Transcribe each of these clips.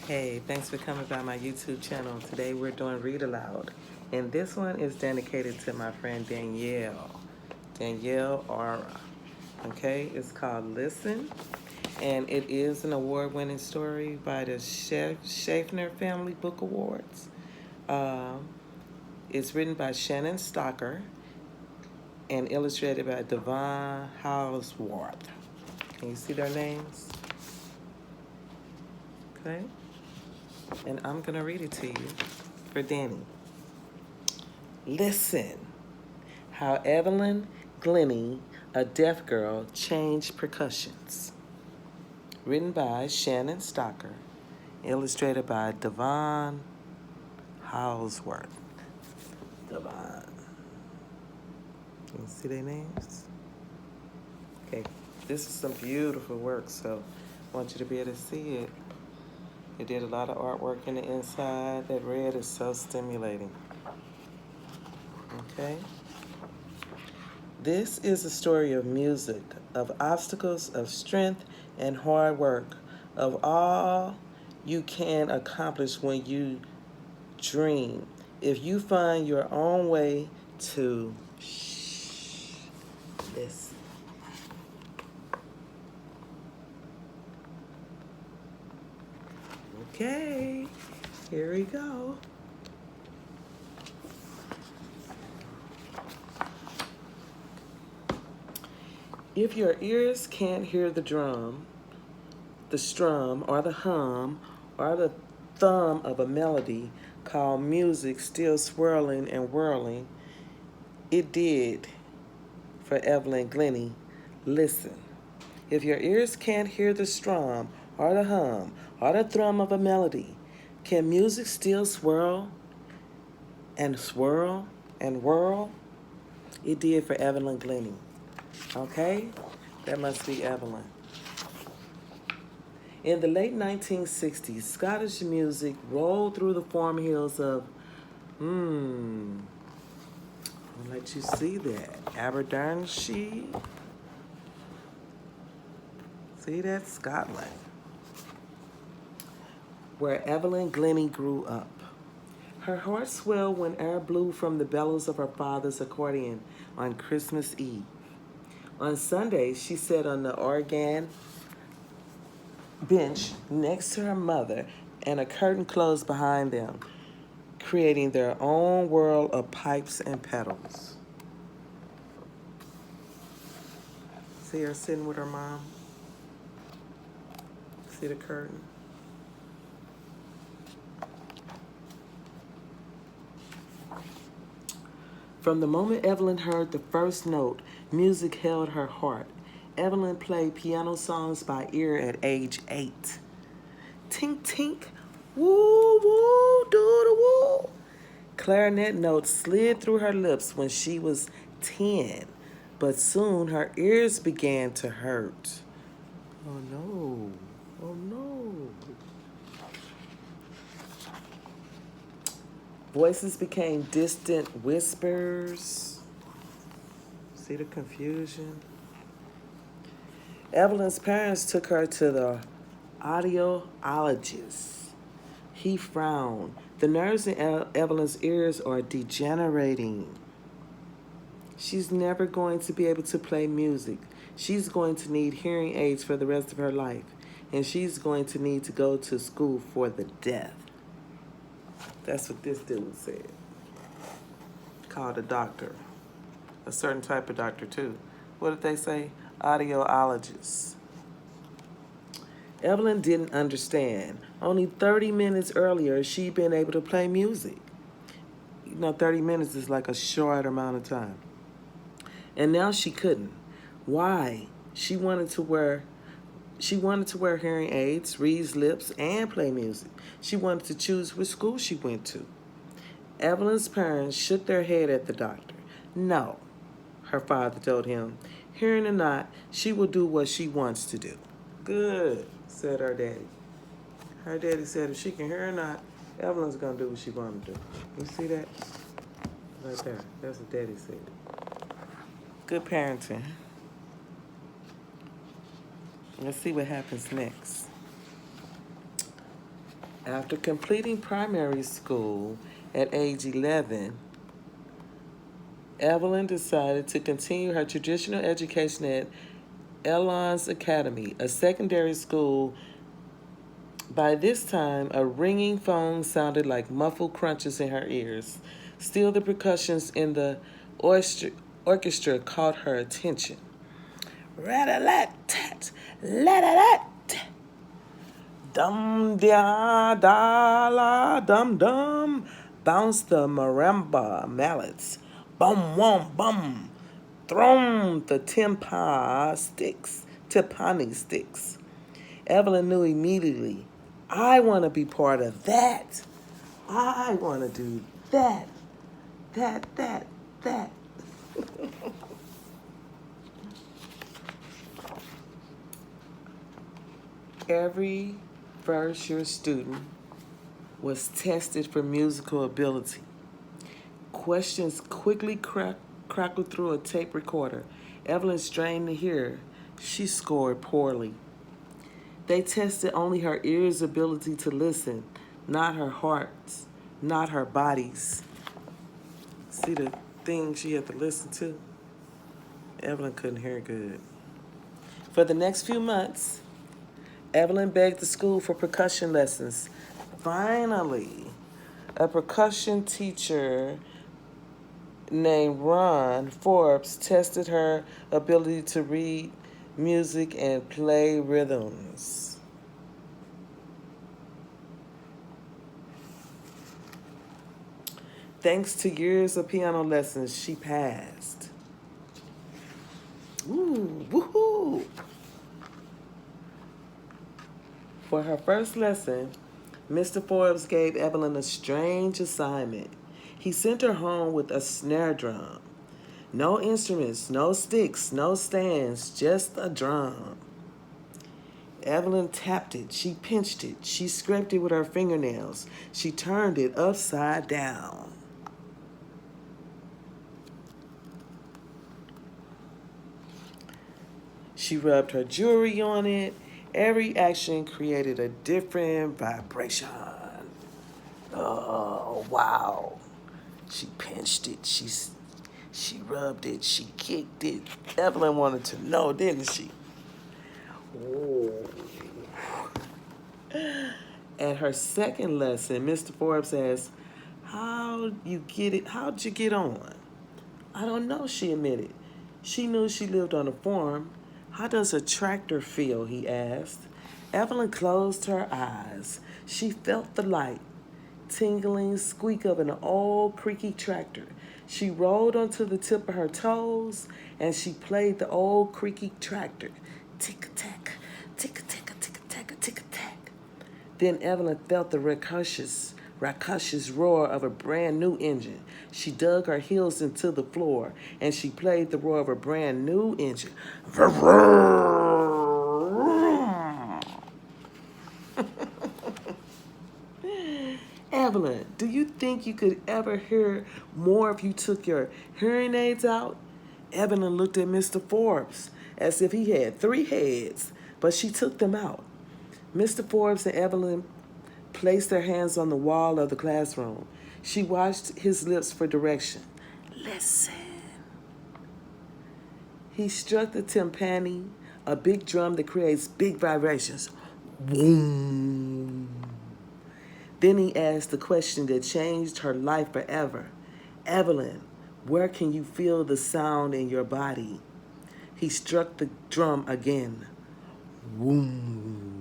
Hey, thanks for coming by my YouTube channel. Today we're doing Read Aloud. And this one is dedicated to my friend Danielle R. Okay, it's called Listen. And it is an award-winning story by the Schaffner Family Book Awards. Um, it's written by Shannon Stocker and illustrated by Devon Houseworth. Can you see their names? Okay. And I'm going to read it to you for Danny. Listen, how Evelyn Glennie, a deaf girl, changed percussions. Written by Shannon Stocker, illustrated by Devon Houseworth. Devon. Can you see their names? Okay, this is some beautiful work, so I want you to be able to see it. They did a lot of artwork in the inside. That red is so stimulating. Okay? This is a story of music, of obstacles, of strength and hard work, of all you can accomplish when you dream. If you find your own way to listen. Okay, here we go. If your ears can't hear the drum, the strum, or the hum, or the thumb of a melody called music still swirling and whirling, it did for Evelyn Glennie. Listen. If your ears can't hear the strum, or the hum, or the thrum of a melody, can music still swirl and whirl? It did for Evelyn Glennie. Okay? That must be Evelyn. In the late 1960s, Scottish music rolled through the farm hills of, I'll let you see that. Aberdeenshire. See that? Scotland. Where Evelyn Glennie grew up. Her heart swelled when air blew from the bellows of her father's accordion on Christmas Eve. On Sundays, she sat on the organ bench next to her mother, and a curtain closed behind them, creating their own world of pipes and pedals. See her sitting with her mom? See the curtain? From the moment Evelyn heard the first note, music held her heart. Evelyn played piano songs by ear at age 8. Tink, tink, woo, woo, doo, woo. Clarinet notes slid through her lips when she was 10, but soon her ears began to hurt. Oh no, oh no. Voices became distant whispers. See the confusion? Evelyn's parents took her to the audiologist. He frowned. The nerves in Evelyn's ears are degenerating. She's never going to be able to play music. She's going to need hearing aids for the rest of her life. And she's going to need to go to school for the deaf. That's what this dude said. Called a doctor. A certain type of doctor, too. What did they say? Audiologist. Evelyn didn't understand. Only 30 minutes earlier, she'd been able to play music. 30 minutes is like a short amount of time. And now she couldn't. Why? She wanted to wear hearing aids, read lips, and play music. She wanted to choose which school she went to. Evelyn's parents shook their head at the doctor. No, her father told him. Hearing or not, she will do what she wants to do. Good, said her daddy. Her daddy said if she can hear or not, Evelyn's going to do what she wants to do. You see that? Right there. That's what daddy said. Good parenting. Let's see what happens next. After completing primary school at age 11, Evelyn decided to continue her traditional education at Elon's Academy, a secondary school. By this time, a ringing phone sounded like muffled crunches in her ears. Still, the percussions in the orchestra caught her attention. Rat-a-lat-tat, lat-a-lat. Dum da da la dum dum, bounced the marimba mallets. Bum wum bum, thrum the timpani sticks. Evelyn knew immediately, I want to be part of that. I want to do that, that. Every first-year student was tested for musical ability. Questions quickly crackled through a tape recorder. Evelyn strained to hear. She scored poorly. They tested only her ears' ability to listen, not her heart's, not her body's. See the thing she had to listen to? Evelyn couldn't hear good. For the next few months, Evelyn begged the school for percussion lessons. Finally, a percussion teacher named Ron Forbes tested her ability to read music and play rhythms. Thanks to years of piano lessons, she passed. Woo, woohoo! For her first lesson, Mr. Forbes gave Evelyn a strange assignment. He sent her home with a snare drum. No instruments, no sticks, no stands, just a drum. Evelyn tapped it, she pinched it, she scraped it with her fingernails, she turned it upside down. She rubbed her jewelry on it. Every action created a different vibration. Oh, wow. She pinched it, she rubbed it, she kicked it. Evelyn wanted to know, didn't she? Oh. At her second lesson, Mr. Forbes asked, how'd you get on? I don't know, she admitted. She knew she lived on a farm. How does a tractor feel, he asked. Evelyn closed her eyes. She felt the light, tingling squeak of an old creaky tractor. She rolled onto the tip of her toes, and she played the old creaky tractor. Tick-a-tack, tick-a-tack, tick-a-tack, tick-a-tack. Then Evelyn felt the raucous roar of a brand new engine. She dug her heels into the floor, and she played the roar of a brand new engine. Evelyn, do you think you could ever hear more if you took your hearing aids out? Evelyn looked at Mr. Forbes as if he had 3 heads, but she took them out. Mr. Forbes and Evelyn placed their hands on the wall of the classroom. She watched his lips for direction. Listen. He struck the timpani, a big drum that creates big vibrations. Boom. Then he asked the question that changed her life forever. Evelyn, where can you feel the sound in your body? He struck the drum again. Boom.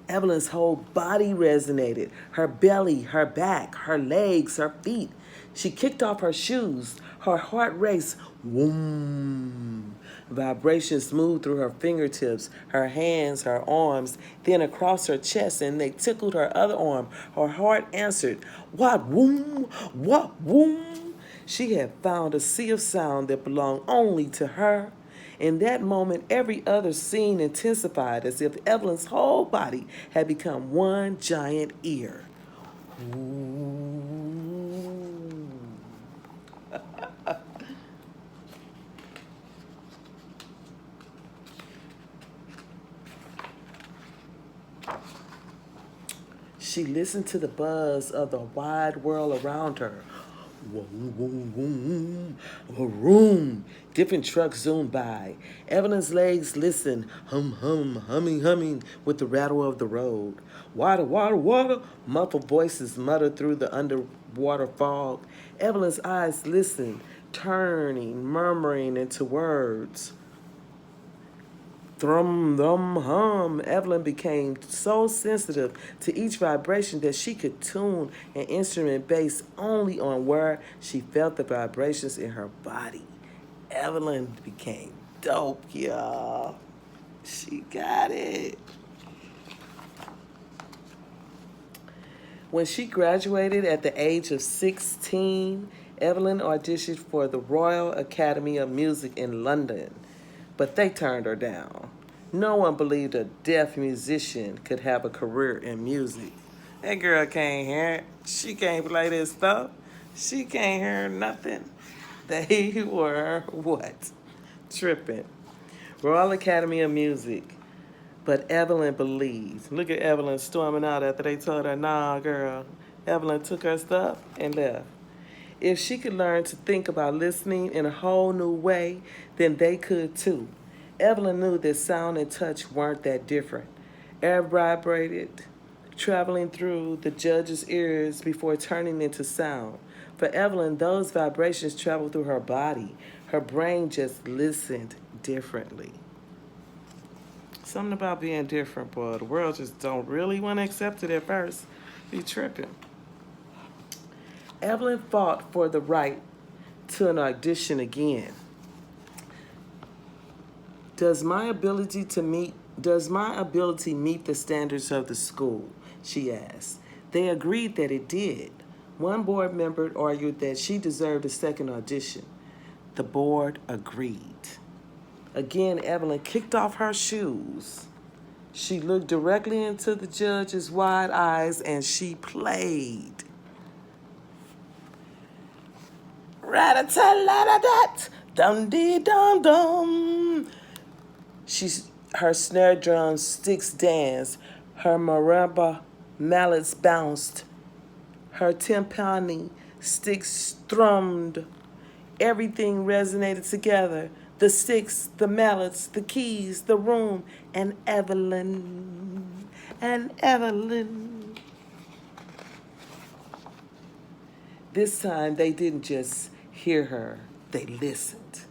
Evelyn's whole body resonated. Her belly, her back, her legs, her feet. She kicked off her shoes. Her heart raced. Whoom. Vibrations moved through her fingertips, her hands, her arms, then across her chest, and they tickled her other arm. Her heart answered, what woom, what woom. She had found a sea of sound that belonged only to her. In that moment, every other scene intensified as if Evelyn's whole body had become one giant ear. She listened to the buzz of the wide world around her. Vroom, vroom, vroom, vroom. Different trucks zoomed by. Evelyn's legs listened, humming, with the rattle of the road. Water, water, water, muffled voices muttered through the underwater fog. Evelyn's eyes listened, turning, murmuring into words. Thrum, thrum, hum. Evelyn became so sensitive to each vibration that she could tune an instrument based only on where she felt the vibrations in her body. Evelyn became dope, y'all. She got it. When she graduated at the age of 16, Evelyn auditioned for the Royal Academy of Music in London, but they turned her down. No one believed a deaf musician could have a career in music. That girl can't hear it. She can't play this stuff. She can't hear nothing. They were what? Tripping. Royal Academy of Music. But Evelyn believed. Look at Evelyn storming out after they told her, nah, girl. Evelyn took her stuff and left. If she could learn to think about listening in a whole new way, then they could too. Evelyn knew that sound and touch weren't that different. Air vibrated, traveling through the judge's ears before turning into sound. For Evelyn, those vibrations traveled through her body. Her brain just listened differently. Something about being different, boy. The world just don't really want to accept it at first. Be tripping. Evelyn fought for the right to an audition again. Does my ability meet the standards of the school? She asked. They agreed that it did. One board member argued that she deserved a second audition. The board agreed. Again, Evelyn kicked off her shoes. She looked directly into the judge's wide eyes and she played. Rat-a-tat-tat-tat, dum-dee-dum-dum. Her snare drum sticks danced. Her marimba mallets bounced. Her timpani sticks thrummed. Everything resonated together. The sticks, the mallets, the keys, the room, and Evelyn. And Evelyn. This time they didn't just hear her, they listened.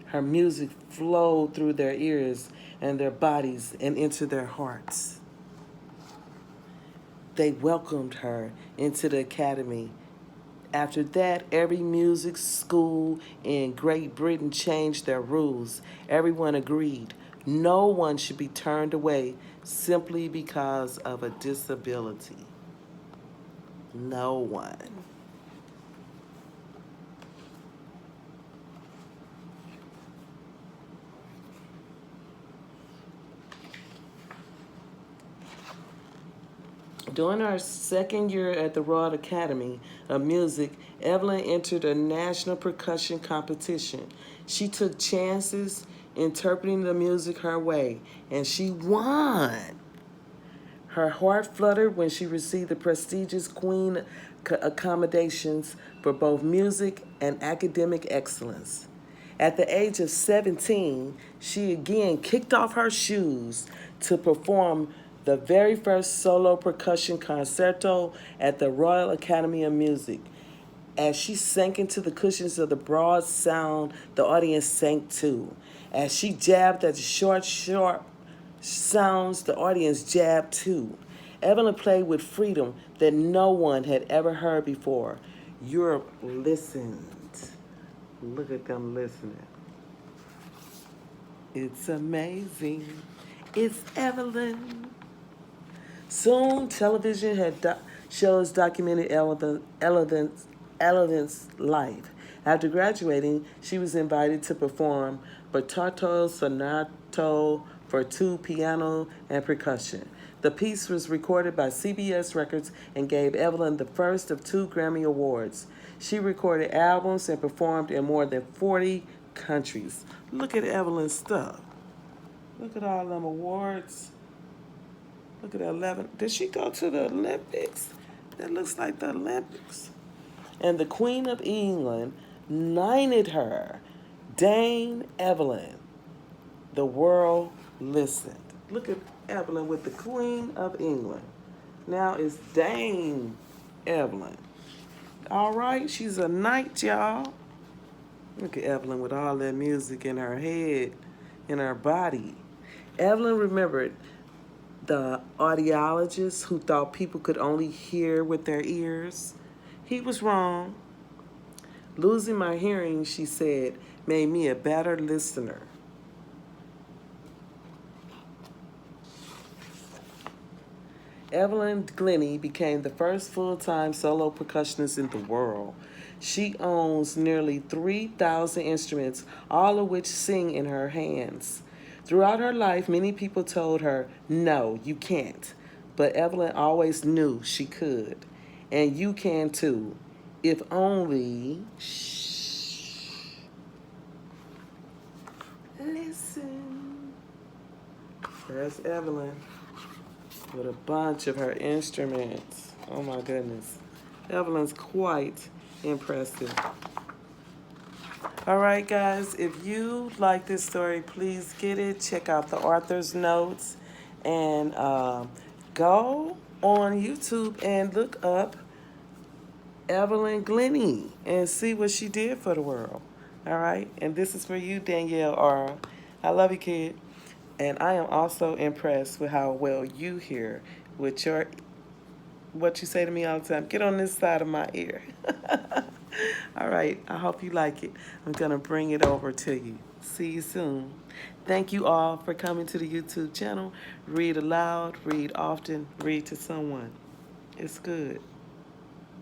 Her music flowed through their ears and their bodies and into their hearts. They welcomed her into the academy. After that, every music school in Great Britain changed their rules. Everyone agreed no one should be turned away simply because of a disability. No one. During her second year at the Royal Academy of Music, Evelyn entered a national percussion competition. She took chances interpreting the music her way, and she won. Her heart fluttered when she received the prestigious Queen accommodations for both music and academic excellence. At the age of 17, she again kicked off her shoes to perform the very first solo percussion concerto at the Royal Academy of Music. As she sank into the cushions of the broad sound, the audience sank too. As she jabbed at the short, sharp sounds, the audience jabbed too. Evelyn played with freedom that no one had ever heard before. Europe listened. Look at them listening. It's amazing. It's Evelyn. Soon, television had shows documented Evelyn's life. After graduating, she was invited to perform Bertotto's Sonato for two piano and percussion. The piece was recorded by CBS Records and gave Evelyn the first of 2 Grammy Awards. She recorded albums and performed in more than 40 countries. Look at Evelyn's stuff. Look at all them awards. Look at 11. Did she go to the Olympics? That looks like the Olympics. And the Queen of England knighted her, Dame Evelyn. The world listened. Look at Evelyn with the Queen of England. Now it's Dame Evelyn. All right, she's a knight, y'all. Look at Evelyn with all that music in her head, in her body. Evelyn remembered the audiologist who thought people could only hear with their ears. He was wrong. Losing my hearing, she said, made me a better listener. Evelyn Glennie became the first full-time solo percussionist in the world. She owns nearly 3,000 instruments, all of which sing in her hands. Throughout her life, many people told her, no, you can't. But Evelyn always knew she could. And you can too. If only... Shh. Listen. There's Evelyn with a bunch of her instruments. Oh my goodness. Evelyn's quite impressive. All right, guys, if you like this story, please get it. Check out the author's notes and go on YouTube and look up Evelyn Glennie and see what she did for the world. All right, and this is for you, Danielle R. I love you, kid. And I am also impressed with how well you hear with your, what you say to me all the time. Get on this side of my ear. All right, I hope you like it. I'm going to bring it over to you. See you soon. Thank you all for coming to the YouTube channel. Read aloud, read often, read to someone. It's good.